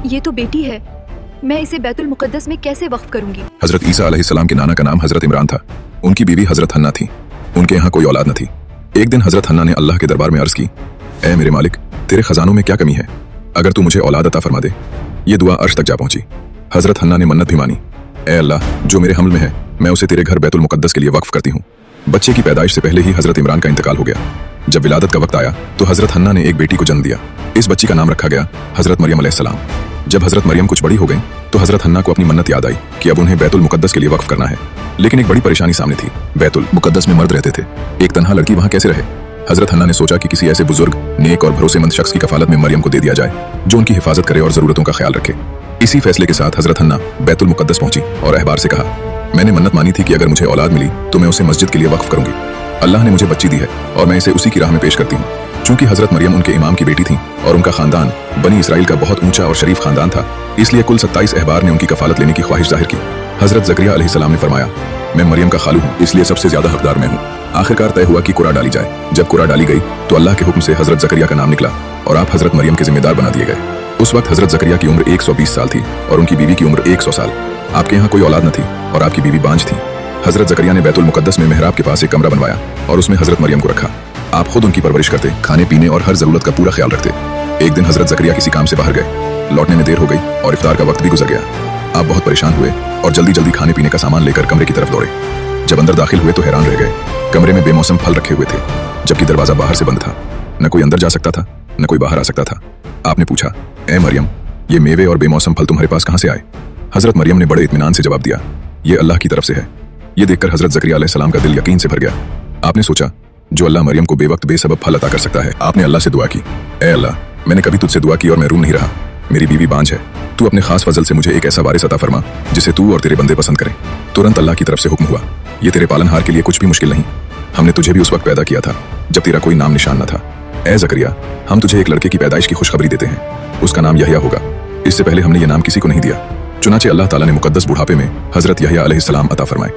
ये तो बेटी है, मैं इसे बैतुल मुकद्दस में कैसे वक्फ करूंगी? हजरत ईसा अलैहिस्सलाम के नाना का नाम हजरत इमरान था। उनकी बीवी हजरत हन्ना थी। उनके यहाँ कोई औलाद न थी। एक दिन हजरत हन्ना ने अल्लाह के दरबार में अर्ज की, ऐ मेरे मालिक, तेरे खजानों में क्या कमी है? अगर तू मुझे औलाद अता फरमा दे। ये दुआ अर्श तक जा पहुंची। हजरत हन्ना ने मन्नत भी मानी, ऐ अल्लाह, जो मेरे हमल में है मैं उसे तेरे घर बैतुल मुकद्दस के लिए वक्फ करती हूँ। बच्चे की पैदाइश से पहले ही हजरत इमरान का इंतकाल हो गया। जब विलादत का वक्त आया तो हजरत हन्ना ने एक बेटी को जन्म दिया। इस बच्ची का नाम रखा गया हजरत मरियम अलैहिस्सलाम। जब हजरत मरियम कुछ बड़ी हो गई तो हजरत हन्ना को अपनी मन्नत याद आई कि अब उन्हें बैतुल मुकद्दस के लिए वक्फ करना है। लेकिन एक बड़ी परेशानी सामने थी। बैतुल मुकद्दस में मर्द रहते थे, एक तन्हा लड़की वहां कैसे रहे? हजरत हन्ना ने सोचा कि किसी ऐसे बुजुर्ग, नेक और भरोसेमंद शख्स की कफालत में मरियम को दे दिया जाए जो उनकी हिफाजत करे और जरूरतों का ख्याल रखे। इसी फैसले के साथ हजरत हन्ना बैतुल मुकद्दस पहुंची और अहबार से कहा, मैंने मन्नत मानी थी कि अगर मुझे औलाद मिली तो मैं उसे मस्जिद के लिए वक्फ करूंगी। अल्लाह ने मुझे बच्ची दी है और मैं इसे उसी की राह में पेश करती हूँ। चूंकि हजरत मरियम उनके इमाम की बेटी थी और उनका खानदान बनी इसराइल का बहुत ऊंचा और शरीफ खानदान था, इसलिए कुल 27 अहबार ने उनकी कफालत लेने की ख्वाहिश जाहिर की। हजरत ज़करिया अलैहिस्सलाम ने फरमाया, मैं मरियम का खालू हूँ, इसलिए सबसे ज्यादा हकदार मैं हूँ। आखिरकार तय हुआ कि कुरा डाली जाए। जब कुरा डाली गई तो अल्लाह के हुक्म से हजरत ज़करिया का नाम निकला और आप हजरत मरियम के जिम्मेदार बना दिए गए। उस वक्त हजरत ज़करिया की उम्र 120 साल थी और उनकी बीवी की उम्र 100 साल। आपके यहाँ कोई औलाद न थी और आपकी बीवी बांझ थी। हजरत ज़करिया ने बैतुल मुकद्दस में मेहराब के पास एक कमरा बनवाया और उसमें हजरत मरियम को रखा। आप खुद उनकी परवरिश करते, खाने पीने और हर जरूरत का पूरा ख्याल रखते। एक दिन हजरत ज़करिया किसी काम से बाहर गए। लौटने में देर हो गई और इफ्तार का वक्त भी गुजर गया। आप बहुत परेशान हुए और जल्दी जल्दी खाने पीने का सामान लेकर कमरे की तरफ दौड़े। जब अंदर दाखिल हुए तो हैरान रह गए। कमरे में बेमौसम फल रखे हुए थे, जबकि दरवाजा बाहर से बंद था। न कोई अंदर जा सकता था, न कोई बाहर आ सकता था। आपने पूछा, ए मरियम, ये मेवे और बेमौसम फल तुम्हारे पास कहाँ से आए? हजरत मरियम ने बड़े इत्मीनान से जवाब दिया, ये अल्लाह की तरफ से है। ये देखकर हजरत ज़करिया अलैहिस्सलाम का दिल यकीन से भर गया। आपने सोचा, जो अल्लाह मरियम को बेवक्त बेसबब फल अता कर सकता है। आपने अल्लाह से दुआ की, ए अल्लाह, मैंने कभी तुझसे दुआ की और महरूम नहीं रहा। मेरी बीवी बांझ है, तू अपने खास फजल से मुझे एक ऐसा वारिस अता फरमा जिसे तू और तेरे बंदे पसंद करें। तुरंत अल्लाह की तरफ से हुक्म हुआ, ये तेरे पालनहार के लिए कुछ भी मुश्किल नहीं। हमने तुझे भी उस वक्त पैदा किया था जब तेरा कोई नाम निशान न था। ए ज़करिया, हम तुझे एक लड़के की पैदाइश की खुशखबरी देते हैं। उसका नाम यहया होगा। इससे पहले हमने ये नाम किसी को नहीं दिया। चुनाचे अल्लाह ताला ने मुकद्दस बुढ़ापे में हजरत यहया अलैहिस्सलाम अता फरमाए।